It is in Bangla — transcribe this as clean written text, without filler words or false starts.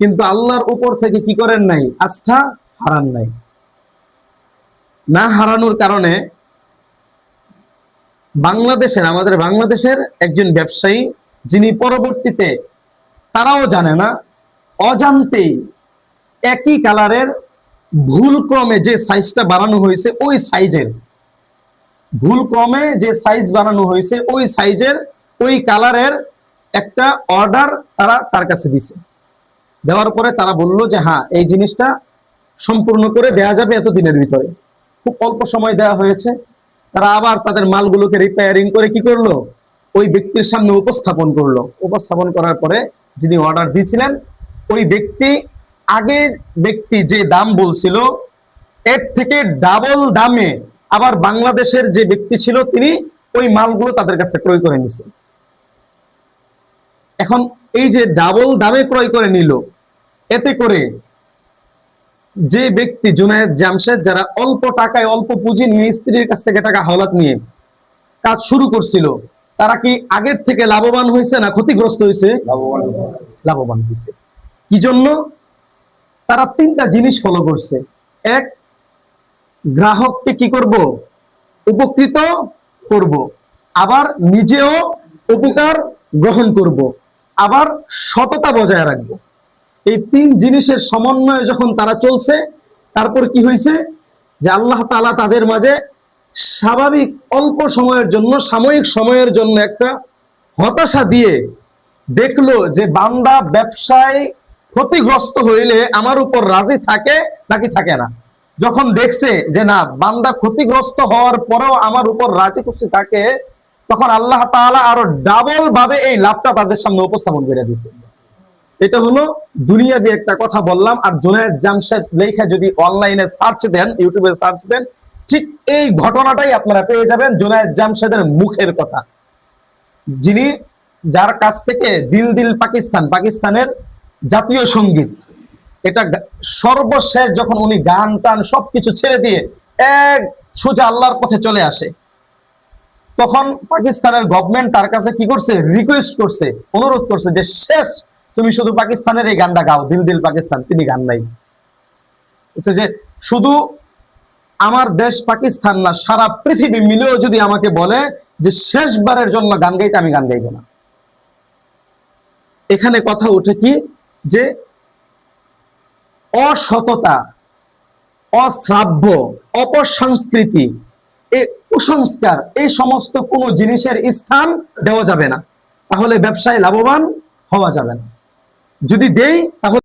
কিন্তু আল্লাহর উপর থেকে কি করেন নাই? আস্থা হারান নাই। না হারানোর কারণে আমাদের বাংলাদেশের একজন ব্যবসায়ী, যিনি পরবর্তীতে, তারাও জানে না, অজান্তেই একই কালারের ভুল ক্রমে যে সাইজটা বানানো হয়েছে ওই সাইজের, ভুল ক্রমে যে সাইজ বানানো হয়েছে ওই সাইজের ওই কালারের একটা অর্ডার তার কাছে দিছে। দেওয়ার পরে তারা বলল যে হ্যাঁ, এই জিনিসটা সম্পূর্ণ করে দেয়া যাবে এত দিনের ভিতরে। খুব অল্প সময় দেওয়া হয়েছে। তারা আবার তাদের মালগুলোকে রিপেয়ারিং করে কি করলো? ওই ব্যক্তির সামনে উপস্থাপন করলো। উপস্থাপন করার পরে যিনি অর্ডার দিয়েছিলেন ওই ব্যক্তি যে দাম বলছিল এর থেকে ডাবল দামে আবার বাংলাদেশের যে ব্যক্তি ছিল তিনি ওই মালগুলো তাদের কাছে ক্রয় করে নিছে। এখন এই যে ডাবল দামে ক্রয় করে নিল, এতে করে যে ব্যক্তি জুনায়েদ জামশেদ, যারা অল্প টাকায় অল্প পুঁজি নিয়ে স্ত্রীর কাছ থেকে টাকা হাওলাত নিয়ে কাজ শুরু করছিল, তারা কি আগের থেকে লাভবান হয়েছে না ক্ষতিগ্রস্ত হয়েছে? লাভবান হয়েছে। কি জন্য? তারা তিনটা জিনিস ফলো করছে। এক, গ্রাহককে কি করব? উপকৃত করব, আবার নিজেও উপকার গ্রহণ করব, আবার সততা বজায় রাখবো। এই তিন জিনিসের সমন্বয়ে যখন তারা চলছে, তারপর কি হয়েছে? যে আল্লাহ তাআলা তাদের মাঝে স্বাভাবিক অল্প সময়ের জন্য, সাময়িক সময়ের জন্য একটা হতাশা দিয়ে দেখলো যে বান্দা ব্যবসায় ক্ষতিগ্রস্ত হইলে আমার উপর রাজি থাকে নাকি থাকে না। যখন দেখছে যে না, বান্দা ক্ষতিগ্রস্ত হওয়ার পরেও আমার উপর রাজি খুশি থাকে, তখন আল্লাহ তাআলা আরো ডাবল ভাবে এই লাভটা তাদের সামনে উপস্থাপন করে দিয়েছে। এটা হলো দুনিয়াবি একটা কথা বললাম। আর জুনায়েদ জামশেদ লেখা যদি অনলাইনে সার্চ দেন, ইউটিউবে সার্চ দেন, ঠিক এই ঘটনাটাই আপনারা পেয়ে যাবেন। জুনায়েদ জামশেদের মুখের কথা, যার কাছ থেকে দিল দিল পাকিস্তান, পাকিস্তানের জাতীয় সঙ্গীত, এটা সর্বশেষ যখন উনি গান টান সবকিছু ছেড়ে দিয়ে এক সোজা আল্লাহর পথে চলে আসে, তখন পাকিস্তানের গভর্নমেন্ট তার কাছে কি করছে? রিকোয়েস্ট করছে, অনুরোধ করছে যে শেষ তুমি শুধু পাকিস্তানের এই গানটা গাও, দিল দিল পাকিস্তান। তিনি গান নাই, যে শুধু আমার দেশ পাকিস্তান না, সারা পৃথিবী মিলেও যদি আমাকে বলে যে শেষবারের জন্য গান গাইতে, আমি গান গাইব না। এখানে কথা উঠে কি? যে অসততা, অশ্রাব্য, অপসংস্কৃতি, এই কুসংস্কার, এই সমস্ত কোনো জিনিসের স্থান দেওয়া যাবে না। তাহলে ব্যবসায় লাভবান হওয়া যাবে না। যদি দেই তাহলে